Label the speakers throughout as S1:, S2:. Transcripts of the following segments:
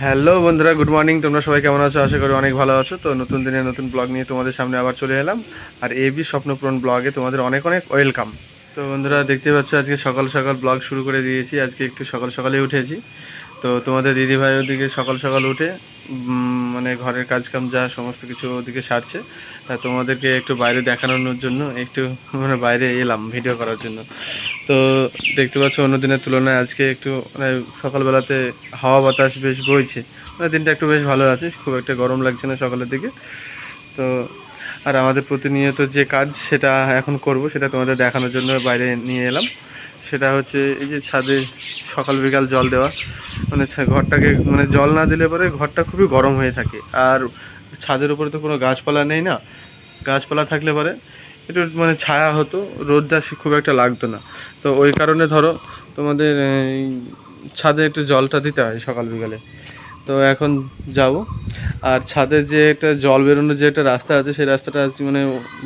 S1: Hello বন্ধুরা, good morning. তোমরা সবাই কেমন আছো? আশা করি অনেক ভালো আছো। তো নতুন দিনে নতুন ব্লগ নিয়ে তোমাদের সামনে আবার চলে এলাম। আর এবি স্বপ্নপূরণ ব্লগে তোমাদের অনেক অনেক ওয়েলকাম। তো বন্ধুরা, দেখতে পাচ্ছ আজকে সকাল সকাল ব্লগ শুরু করে দিয়েছি। আজকে একটু সকাল সকালে উঠেছি। তো তোমাদের দিদিভাই ওদিকে সকাল সকাল উঠে মানে ঘরের কাজকাম যা সমস্ত কিছু ওদিকে সারছে। তা তোমাদেরকে একটু বাইরে দেখানোর জন্য একটু মানে বাইরে এলাম ভিডিও করার জন্য। তো দেখতে পাচ্ছ অন্য দিনের তুলনায় আজকে একটু মানে সকালবেলাতে হাওয়া বাতাস বেশ বইছে। মানে দিনটা একটু বেশ ভালো আছে, খুব একটা গরম লাগছে না সকালের দিকে। তো আর আমাদের প্রতিনিয়ত যে কাজ সেটা এখন করব, সেটা তোমাদের দেখানোর জন্য বাইরে নিয়ে এলাম। সেটা হচ্ছে এই যে ছাদে সকাল বিকাল জল দেওয়া। মানে ঘরটাকে মানে জল না দিলে পরে ঘরটা খুবই গরম হয়ে থাকে। আর ছাদের উপরে তো কোনো গাছপালা নেই না। গাছপালা থাকলে পরে একটু মানে ছায়া হতো, রোদটা খুব একটা লাগতো না। তো ওই কারণে ধরো তোমাদের এই ছাদে একটু জলটা দিতে হয় সকাল বিকালে। তো এখন যাব। আর ছাদে যে একটা জল বেরোনোর যে একটা রাস্তা আছে, সেই রাস্তাটা আজ মানে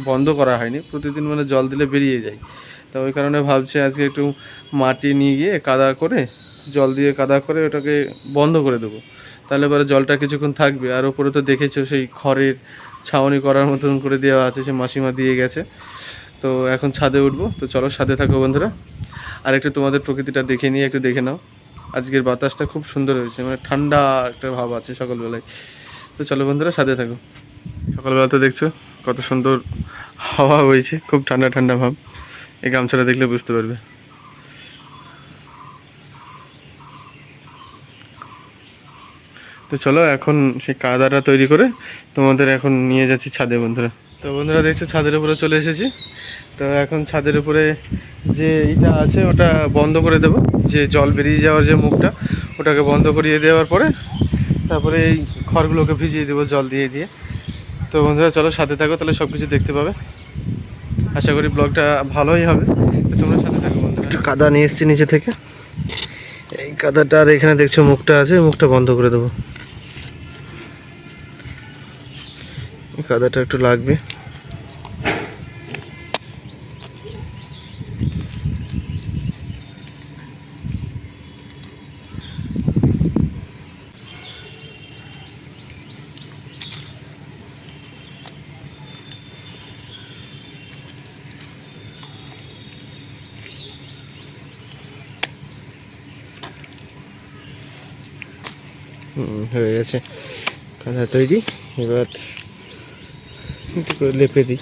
S1: বন্ধ করা হয়নি, প্রতিদিন মানে জল দিলে বেরিয়ে যায়। তো ওই কারণে ভাবছি আজকে একটু মাটি নিয়ে গিয়ে কাদা করে, জল দিয়ে কাদা করে ওটাকে বন্ধ করে দেবো। তাহলে পরে জলটা কিছুক্ষণ থাকবে। আর ওপরে তো দেখেছো সেই খড়ের ছাউনি করার মতন করে দেওয়া আছে, সে মাসিমা দিয়ে গেছে। তো এখন ছাদে উঠবো। তো চলো সাথে থাকো বন্ধুরা। আর একটু তোমাদের প্রকৃতিটা দেখে নিয়ে একটু দেখে নাও। আজকের বাতাসটা খুব সুন্দর হয়েছে, মানে ঠান্ডা একটা ভাব আছে সকালবেলায়। তো চলো বন্ধুরা সাথে থাকো। সকালবেলা তো দেখছো কত সুন্দর হাওয়া বইছে, খুব ঠান্ডা ঠান্ডা ভাব। এই গামছাটা দেখলে বুঝতে পারবে। তো চলো এখন সেই কাদাটা তৈরি করে তোমাদের এখন নিয়ে যাচ্ছি ছাদে বন্ধুরা। তো বন্ধুরা দেখছো ছাদের উপরে চলে এসেছি। তো এখন ছাদের উপরে যে এইটা আছে ওটা বন্ধ করে দেব, যে জল বেরিয়ে যাওয়ার যে মুখটা ওটাকে বন্ধ করিয়ে দেওয়ার পরে তারপরে এই খড়গুলোকে ভিজিয়ে দেবো জল দিয়ে দিয়ে। তো বন্ধুরা চলো সাথে থাকো, তাহলে সব কিছু দেখতে পাবে। আশা করি ব্লগটা ভালোই হবে। তো তোমরা সাথে থাকো বন্ধুরা। একটু কাদা নিয়ে এসেছি নিচে থেকে। এই কাদাটা আর এখানে দেখছো মুখটা আছে, মুখটা বন্ধ করে দেবো। এই কাদাটা একটু লাগবে। হয়ে গেছে কাঁথা তৈরি। এবার একটু করে লেপে দিই।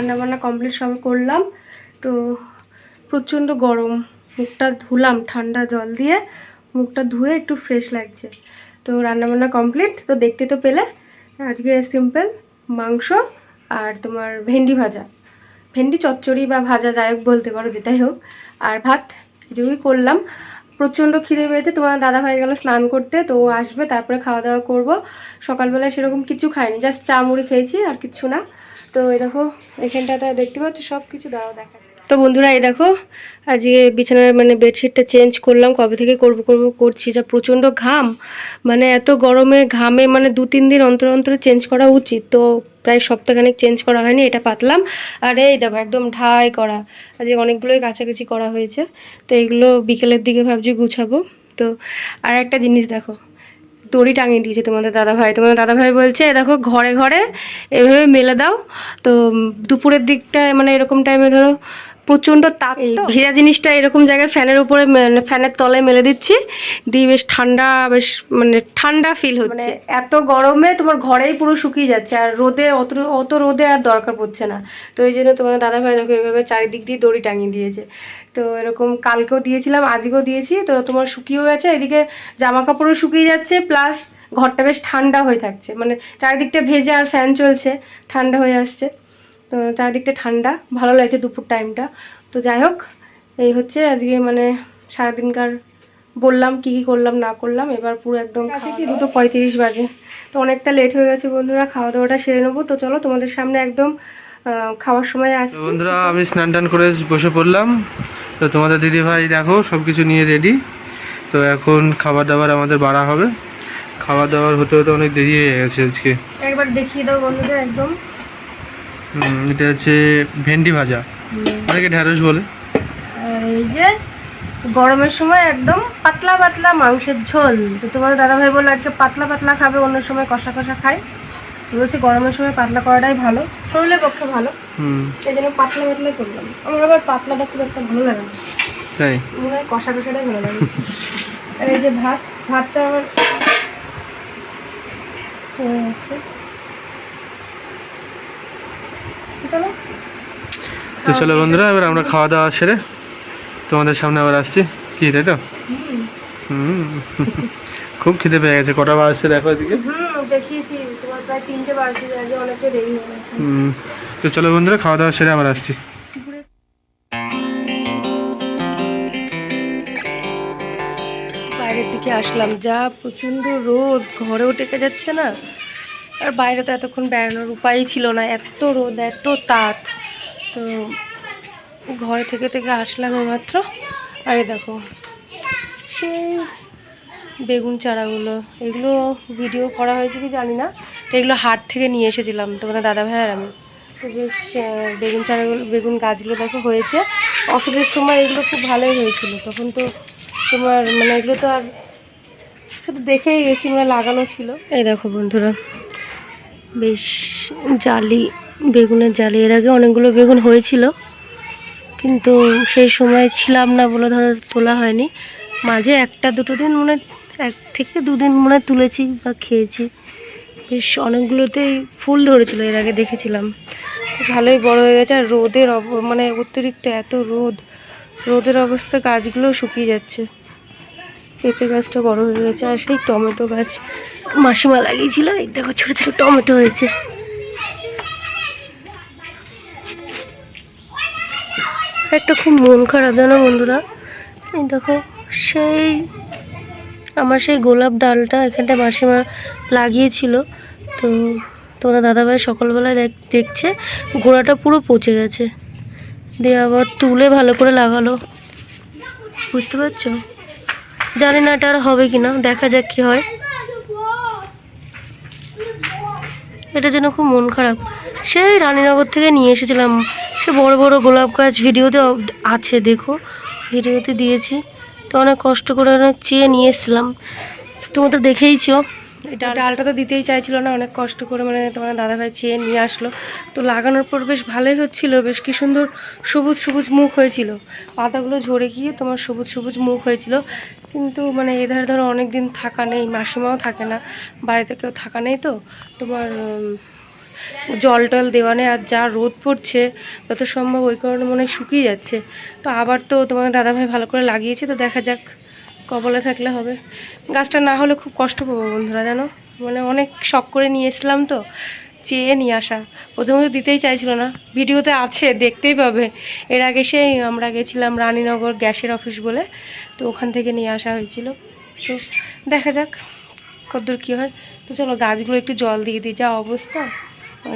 S2: রান্নাবান্না কমপ্লিট সবে করলাম। তো প্রচণ্ড গরম, মুখটা ধুলাম ঠান্ডা জল দিয়ে, মুখটা ধুয়ে একটু ফ্রেশ লাগছে। তো রান্নাবান্না কমপ্লিট। তো দেখতে তো পেলে আজকে সিম্পল মাংস আর তোমার ভেন্ডি ভাজা, ভেন্ডি চচ্চড়ি বা ভাজা যাই হোক বলতে পারো, যেটাই হোক, আর ভাত, এটুকুই করলাম। প্রচণ্ড খিদে পেয়েছে। তোমার দাদা হয়ে গেল স্নান করতে, তো ও আসবে তারপরে খাওয়া দাওয়া করব। সকালবেলায় সেরকম কিছু খাইনি, জাস্ট চা মুড়ি খেয়েছি আর কিছু না। তো এই দেখো এখানটাতে দেখতে পাচ্ছ সব কিছু, দাঁড়াও দেখা। তো বন্ধুরা এই দেখো আজকে বিছানার মানে বেডশিটটা চেঞ্জ করলাম, কবে থেকে করছি, যা প্রচণ্ড ঘাম, মানে এত গরমে ঘামে মানে 2-3 দিন অন্তর অন্তর চেঞ্জ করা উচিত। তো প্রায় সপ্তাহখানেক চেঞ্জ করা হয়নি, এটা পাতলাম। আর এই দেখো একদম ঢাই করা, আজকে অনেকগুলোই কাছাকাছি করা হয়েছে। তো এগুলো বিকেলের দিকে ভাবছি গুছাবো। তো আর একটা জিনিস দেখো, দড়ি টাঙিয়ে দিয়েছে তোমাদের দাদাভাই বলছে দেখো ঘরে ঘরে এভাবে মেলে দাও। তো দুপুরের দিকটা মানে এরকম টাইমে ধরো প্রচণ্ড তাপ, ভেজা জিনিসটা এরকম জায়গায় ফ্যানের উপরে ফ্যানের তলায় মেলে দিচ্ছি, দিয়ে বেশ ঠান্ডা, বেশ মানে ঠান্ডা ফিল হচ্ছে। এত গরমে তোমার ঘরেই পুরো শুকিয়ে যাচ্ছে, আর রোদে অত রোদে আর দরকার পড়ছে না। তো এই জন্য তোমাদের দাদাভাই দেখো এভাবে চারিদিক দিয়ে দড়ি টাঙিয়ে দিয়েছে। তো এরকম কালকেও দিয়েছিলাম, আজকেও দিয়েছি। তো তোমার শুকিয়েও গেছে, এদিকে জামা কাপড়ও শুকিয়ে যাচ্ছে, প্লাস ঘরটা বেশ ঠান্ডা হয়ে থাকছে, মানে চারিদিকটা ভেজে আর ফ্যান চলছে, ঠান্ডা হয়ে আসছে। তো চারিদিকটা ঠান্ডা, ভালো লাগছে দুপুর টাইমটা। তো যাই হোক, এই হচ্ছে আজকে মানে সারাদিনকার বললাম কি কি করলাম না করলাম। এবার পুরো একদম 2:35 বাজে, তো অনেকটা লেট হয়ে গেছে বন্ধুরা, খাওয়া দাওয়াটা সেরে নেবো। তো চলো তোমাদের সামনে একদম খাওয়ার সময় আসছে।
S1: বন্ধুরা আমি স্নান টান করে বসে পড়লাম। তো তোমাদের দিদিভাই দেখো সব কিছু নিয়ে রেডি। তো এখন খাবার দাবার আমাদের বাড়া হবে, খাবার দাবার হতে হতে অনেক দেরি হয়ে গেছে আজকে।
S2: একবার দেখিয়ে দাও বন্ধুদের একদম।
S1: এটা হচ্ছে ভেন্ডি ভাজা, অনেকে ঢ্যাঁড়স বলে।
S2: আর এই যে গরমের সময় একদম পাতলা পাতলা মাংসের ঝোল। তো তোমাদের দাদাভাই বললো আজকে পাতলা পাতলা খাবে, অন্য সময় কষা কষা খায়। বলছে গরমের সময় পাতলা করাটাই ভালো, শরীরের পক্ষে ভালো, এই জন্য পাতলা পাতলাই করলাম। আমার আবার পাতলাটা খুব একটা ভালো লাগে না, তাই মনে হয় কষা কষাটাই ভালো লাগে। আর এই যে ভাতটা আমার হয়ে যাচ্ছে। চলো
S1: তো চলো বন্ধুরা এবার আমরা খাওয়া দাওয়া সেরে তোমাদের সামনে আবার আসছি, কি তাই তো? খুব খিদে পেয়ে গেছে। কটা বাজছে দেখো এদিকে।
S2: দেখিয়েছি তোমার প্রায় 3টে বাজছে, আজকে অনেকটা দেরি হয়ে গেছে।
S1: তো চলো বন্ধুরা খাওয়া দাওয়া সেরে আবার আসছি।
S2: বাইরের দিকে আসলাম, যা প্রচণ্ড রোদ, ঘরেও টেকে যাচ্ছে না, আর বাইরে তো এতক্ষণ বেড়ানোর উপায়ই ছিল না, এত রোদ এত তাত। তো ঘরে থেকে থেকে আসলাম এইমাত্র। আরে দেখো সেই বেগুন চারাগুলো, এগুলো ভিডিও করা হয়েছে কি জানি না। তো এগুলো হাট থেকে নিয়ে এসেছিলাম তোমাদের দাদাভাই আর আমি। তো বেশ বেগুন চারাগুলো, বেগুন গাছগুলো দেখো হয়েছে। অসুখের সময় এগুলো খুব ভালোই হয়েছিল, তখন তো তোমার মানে এগুলো তো আর শুধু দেখেই গেছি, মানে লাগানো ছিল। এই দেখো বন্ধুরা বেশ জালি, বেগুনের জালি, এর আগে অনেকগুলো বেগুন হয়েছিল, কিন্তু সেই সময় ছিলাম না বলে ধরো তোলা হয়নি। মাঝে 1-2 দিন মনে 1 থেকে 2 দিন মনে তুলেছি বা খেয়েছি। বেশ অনেকগুলোতেই ফুল ধরেছিল, এর আগে দেখেছিলাম, ভালোই বড় হয়ে গেছে। আর রোদের মানে অতিরিক্ত এত রোদের অবস্থা গাছগুলো শুকিয়ে যাচ্ছে। পেঁপে গাছটা বড় হয়ে গেছে, আর সেই টমেটো গাছ মাসিমা লাগিয়েছিল, এই দেখো ছোটো ছোটো টমেটো হয়েছে। একটা খুব মন খারাপ জানো বন্ধুরা, এই দেখো সেই আমার সেই গোলাপ ডালটা এখানটা মাসিমা লাগিয়েছিল, তো তোমাদের দাদাভাই সকালবেলায় দেখছে গোড়াটা পুরো পচে গেছে, দিয়ে আবার তুলে ভালো করে লাগালো, বুঝতে পারছো? জানি না এটা আর হবে কিনা, দেখা যাক কি হয়। এটা যেন খুব মন খারাপ। সেই রানীনগর থেকে নিয়ে এসেছিলাম, সে বড় বড় গোলাপ গাছ, ভিডিওতে আছে দেখো, ভিডিওতে দিয়েছি। তো অনেক কষ্ট করে অনেক চেয়ে নিয়ে এসেছিলাম, তোমরা তো দেখেইছো। এটা ডালটা তো দিতেই চাইছিল না, অনেক কষ্ট করে মানে তোমার দাদাভাই চেয়ে নিয়ে আসলো। তো লাগানোর পর বেশ ভালোই হচ্ছিল, বেশ কি সুন্দর সবুজ সবুজ মুখ হয়েছিল, পাতাগুলো ঝরে গিয়ে তোমার সবুজ সবুজ মুখ হয়েছিল। কিন্তু মানে এধারে ধরো অনেক দিন থাকা নেই, মাসিমাও থাকে না, বাড়িতে কেউ থাকা নেই, তো তোমার জল টল দেওয়া নেই, আর যা রোদ পড়ছে যত সম্ভব ওই কারণে মনে হয় শুকিয়ে যাচ্ছে। তো আবার তো তোমার দাদাভাই ভালো করে লাগিয়েছে, তো দেখা যাক, কপালে থাকলে হবে। গাছটা না হলে খুব কষ্ট পাবো বন্ধুরা, জানো, মানে অনেক শখ করে নিয়ে এসলাম, তো চেয়ে নিয়ে আসা। প্রথমে তো দিতেই চাইছিল না, ভিডিওতে আছে দেখতেই পাবে। এর আগে সেই আমরা গেছিলাম রানীনগর গ্যাসের অফিস বলে, তো ওখান থেকে নিয়ে আসা হয়েছিল। তো দেখা যাক কতদূর কী হয়। তো চলো গাছগুলো একটু জল দিয়ে দিই, যা অবস্থা।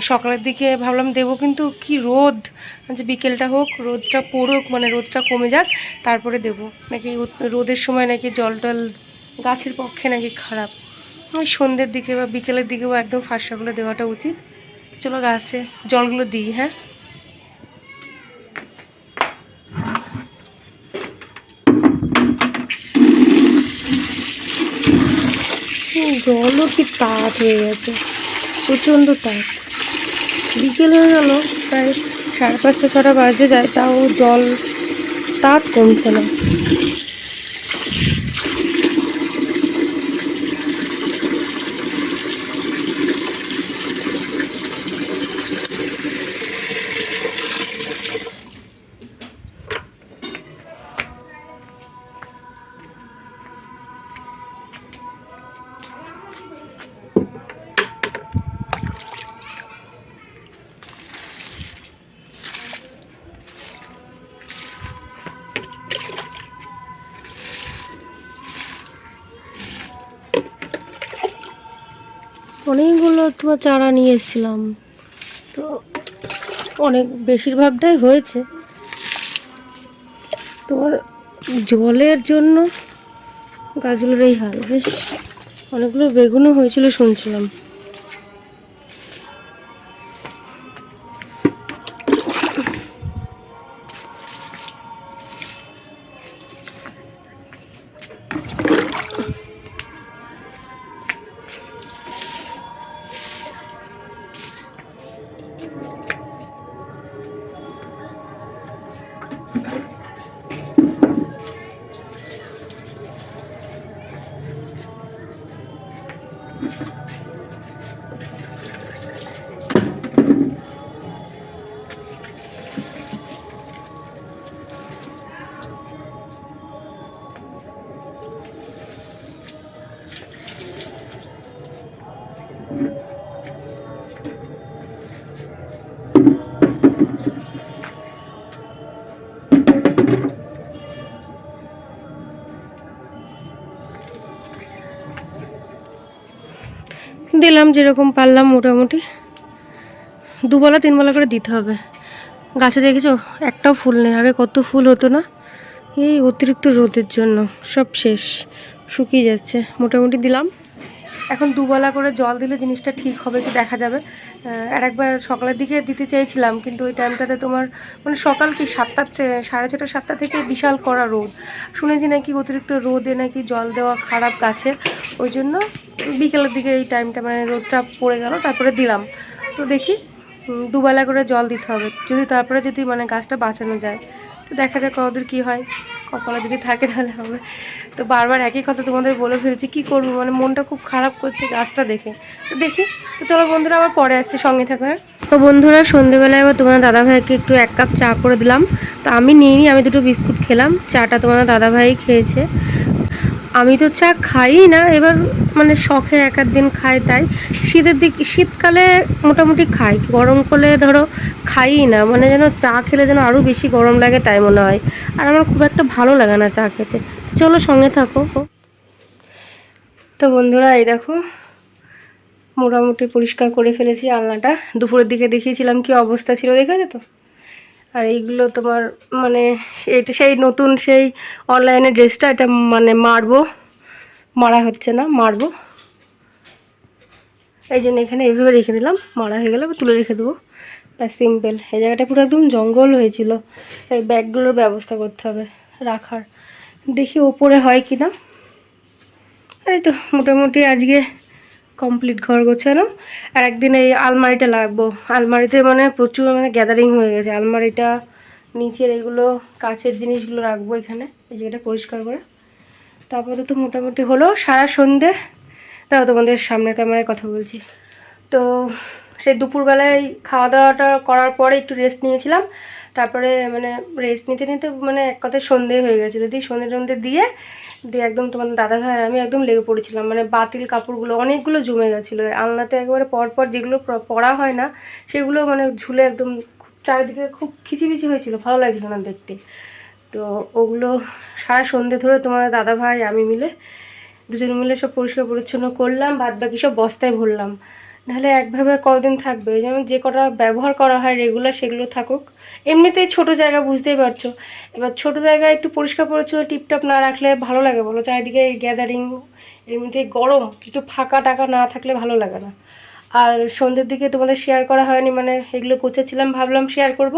S2: সকালের দিকে ভাবলাম দেবো, কিন্তু কি রোদ, যে বিকেলটা হোক, রোদটা পড়ুক, মানে রোদটা কমে যাক, তারপরে দেবো। নাকি রোদের সময় নাকি জল টল গাছের পক্ষে নাকি খারাপ, ওই সন্ধ্যের দিকে বা বিকেলের দিকেও একদম ফার্স্ট সকালে দেওয়াটা উচিত। চলো গাছে জলগুলো দিই। হ্যাঁ, জলও কি তাঁত হয়ে গেছে, প্রচণ্ড তাঁত। বিকেল হয়ে গেল, প্রায় 5:30-6টা বাজে যায়, তাও জল তাঁত কমছে না। অনেকগুলো তোমার চারা নিয়ে এসেছিলাম, তো অনেক বেশিরভাগটাই হয়েছে। তোমার জলের জন্য গাছগুলোর এই হাল। বেশ অনেকগুলো বেগুনও হয়েছিল শুনছিলাম। দিলাম যেরকম পারলাম, মোটামুটি 2-3 বেলা করে দিতে হবে। গাছে দেখেছো একটাও ফুল নেই, আগে কত ফুল হতো না, এই অতিরিক্ত রোদের জন্য সব শেষ, শুকিয়ে যাচ্ছে। মোটামুটি দিলাম, এখন 2 বেলা করে জল দিলে জিনিসটা ঠিক হবে কি দেখা যাবে। আর একবার সকালের দিকে দিতে চেয়েছিলাম, কিন্তু ওই টাইমটাতে তোমার মানে সকাল কি 6:30 7টা থেকে বিশাল কড়া রোদ, শুনেছি নাকি অতিরিক্ত রোদে নাকি জল দেওয়া খারাপ গাছের, ওই জন্য বিকেলের দিকে এই টাইমটা মানে রোদটা পড়ে গেল, তারপরে দিলাম। তো দেখি 2 বেলা করে জল দিতে হবে, যদি তারপরে যদি মানে গাছটা বাঁচানো যায়, তো দেখা যাক কতদূর কী হয়, কপালে যদি থাকে তাহলে হবে। তো বারবার একই কথা তোমাদের বলে ফেলছি, কি করবো, মানে মনটা খুব খারাপ করছে গাছটা দেখে। তো দেখি, তো চলো বন্ধুরা আবার পরে আসছি, সঙ্গে থাকো। হ্যাঁ, তো বন্ধুরা সন্ধেবেলায় আবার তোমার দাদাভাইকে একটু 1 কাপ চা করে দিলাম। তো আমি নিইনি, আমি 2টো বিস্কুট খেলাম, চাটা তোমার দাদাভাই খেয়েছে। আমি তো চা খাই না, এবার মানে শখে 1-8 দিন খাই, তাই শীতকালে মোটামুটি খাই, গরমকালে ধরো খাই না, মানে যেন চা খেলে যেন আরও বেশি গরম লাগে তাই মনে হয়, আর আমার খুব একটা ভালো লাগে না চা খেতে। তো চলো সঙ্গে থাকো। তো বন্ধুরা এই দেখো, মোটামুটি পরিষ্কার করে ফেলেছি আলনাটা, দুপুরের দিকে দেখিয়েছিলাম কি অবস্থা ছিল, দেখেছো তো। আর এইগুলো তোমার মানে এটা সেই নতুন সেই অনলাইনে ড্রেসটা, এটা মানে মারা হচ্ছে না, মারবো, এই জন্য এখানে এইভাবে রেখে দিলাম, মারা হয়ে গেলে তুলে রেখে দেবো, ব্যাস সিম্পল। এই জায়গাটা পুরো একদম জঙ্গল হয়েছিল, এই ব্যাগগুলোর ব্যবস্থা করতে হবে রাখার, দেখি ওপরে হয় কি না। আর এই তো মোটামুটি আজকে কমপ্লিট ঘর গোছানো। আর একদিন এই আলমারিটা লাগবো, আলমারিতে মানে প্রচুর মানে গ্যাদারিং হয়ে গেছে, আলমারিটা নিচের এগুলো কাচের জিনিসগুলো রাখবো এখানে, এই জায়গাটা পরিষ্কার করে। তারপরে তো মোটামুটি হলো সারা সন্ধে। তাও তোমাদের সামনের ক্যামেরায় কথা বলছি। তো সেই দুপুরবেলায় খাওয়া দাওয়াটা করার পরে একটু রেস্ট নিয়েছিলাম। তারপরে মানে রেস্ট নিতে নিতে মানে এক কথায় সন্ধে হয়ে গেছিলো, দিয়ে সন্ধে দিয়ে একদম তোমার দাদাভাই আর আমি একদম লেগে পড়েছিলাম। মানে বাতিল কাপড়গুলো অনেকগুলো জমে গেছিলো আলনাতে, একেবারে পরপর যেগুলো পরা হয় না সেগুলো মানে ঝুলে একদম খুব চারিদিকে খুব খিচিবিচি হয়েছিল, ভালো লাগছিলো না দেখতে। তো ওগুলো সারা সন্ধে ধরে তোমার দাদাভাই আমি মিলে দুজন মিলে সব পরিষ্কার পরিচ্ছন্ন করলাম, বাদ বাকি সব বস্তায় ভরলাম। নাহলে একভাবে কদিন থাকবে, যেমন যে কটা ব্যবহার করা হয় রেগুলার সেগুলো থাকুক। এমনিতেই ছোট জায়গা, বুঝতেই পারছো। এবার ছোট জায়গায় একটু পরিষ্কার পরিচ্ছন্ন টিপটপ না রাখলে ভালো লাগে বলো? চারিদিকে গ্যাদারিং, এমনিতেই গরম, একটু ফাঁকা টাকা না থাকলে ভালো লাগে না। আর সন্ধ্যের দিকে তোমাদের শেয়ার করা হয়নি, মানে এগুলো গোছাচ্ছিলাম, ভাবলাম শেয়ার করব।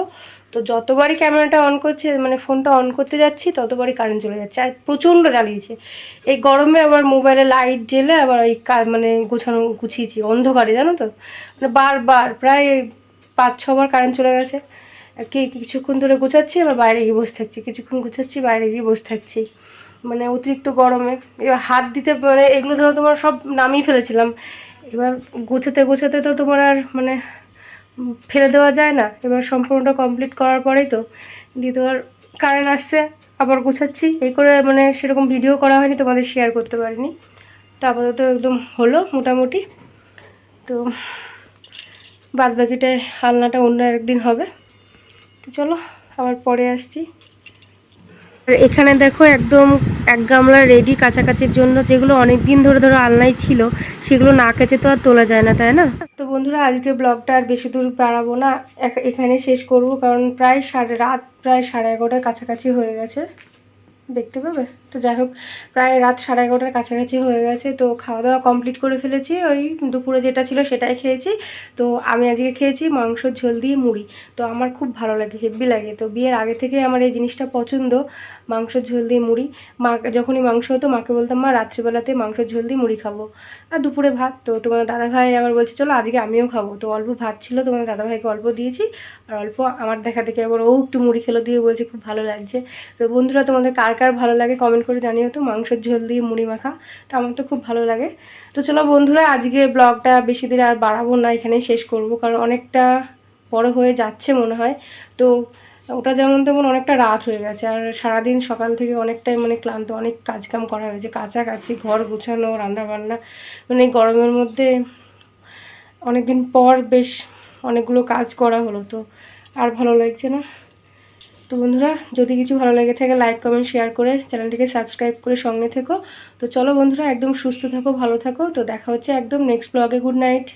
S2: তো যতবারই ক্যামেরাটা অন করছে, মানে ফোনটা অন করতে যাচ্ছি, ততবারই কারেন্ট চলে যাচ্ছে, আর প্রচণ্ড জ্বালিয়েছে। এই গরমে আবার মোবাইলে লাইট জ্বেলে আবার ওই মানে গুছিয়েছি অন্ধকারে, জানো তো। মানে বারবার প্রায় 5-6 বার কারেন্ট চলে গেছে। কিছুক্ষণ ধরে গোছাচ্ছি, আবার বাইরে গিয়ে বসে থাকছি, কিছুক্ষণ গোছাচ্ছি, বাইরে গিয়ে বসে থাকছি, মানে অতিরিক্ত গরমে। এবার হাত দিতে মানে এগুলো ধরো তোমার সব নামিয়ে ফেলেছিলাম, এবার গোছাতে তো তোমার আর মানে ফেলে দেওয়া যায় না। এবার সম্পূর্ণটা কমপ্লিট করার পরেই তো দিয়ে তোমার কারেন্ট আসছে, আবার গোছাচ্ছি, এই করে মানে সেরকম ভিডিও করা হয়নি, তোমাদের শেয়ার করতে পারিনি। তো আপাতত একদম হলো মোটামুটি। তো বাদ বাকিটায় আলনাটা অন্য একদিন হবে। তো চলো আবার পরে আসছি। আর এখানে দেখো একদম এক গামলা রেডি কাছাকাছির জন্য, যেগুলো অনেক দিন ধরে ধরো আলনায় ছিল, সেগুলো না কেচে তো আর তোলা যায় না, তাই না? তো বন্ধুরা, আজকের ব্লগটা আর বেশি দূর বাড়াবো না, এখানে শেষ করব, কারণ প্রায় রাত প্রায় 11:30টার কাছাকাছি হয়ে গেছে, দেখতে পাবে। তো যাই হোক, প্রায় রাত 11:30টার কাছাকাছি হয়ে গেছে। তো খাওয়া দাওয়া কমপ্লিট করে ফেলেছি, ওই দুপুরে যেটা ছিল সেটাই খেয়েছি। তো আমি আজকে খেয়েছি মাংসর ঝোল দিয়ে মুড়ি। তো আমার খুব ভালো লাগে, হেব্বি লাগে। তো বিয়ের আগে থেকে আমার এই জিনিসটা পছন্দ, মাংসের ঝোল দিয়ে মুড়ি। মা যখনই মাংস হতো মাকে বলতাম, মা রাত্রিবেলাতে মাংসের ঝোল দিয়ে মুড়ি খাবো, আর দুপুরে ভাত। তো তোমার দাদাভাই আবার বলছে চলো আজকে আমিও খাবো। তো অল্প ভাত ছিল, তোমার দাদাভাইকে অল্প দিয়েছি, আর অল্প আমার দেখা দেখে আবার ও একটু মুড়ি খেলো, দিয়ে বলছে খুব ভালো লাগছে। তো বন্ধুরা, তোমাদের কার কার ভালো লাগে কমেন্ট করে জানিও তো, মাংসের ঝোল দিয়ে মুড়ি মাখা। তো আমার তো খুব ভালো লাগে। তো চলো বন্ধুরা, আজকে ব্লগটা বেশি দিন আর বাড়াবো না, এখানেই শেষ করব, কারণ অনেকটা বড় হয়ে যাচ্ছে মনে হয়। তো ওটা যেমন তেমন অনেকটা রাত হয়ে গেছে, আর সারাদিন সকাল থেকে অনেকটাই মানে ক্লান্ত, অনেক কাজকাম করা হয়েছে, কাছাকাছি, ঘর গোছানো, রান্নাবান্না, মানে গরমের মধ্যে অনেক দিন পর বেশ অনেকগুলো কাজ করা হলো, তো আর ভালো লাগছে না। তো বন্ধুরা, যদি কিছু ভালো লেগে থাকে লাইক কমেন্ট শেয়ার করে চ্যানেলটিকে সাবস্ক্রাইব করে সঙ্গে থেকো। তো চলো বন্ধুরা, একদম সুস্থ থাকো, ভালো থাকো। তো দেখা হচ্ছে একদম নেক্সট ব্লগে। Good night.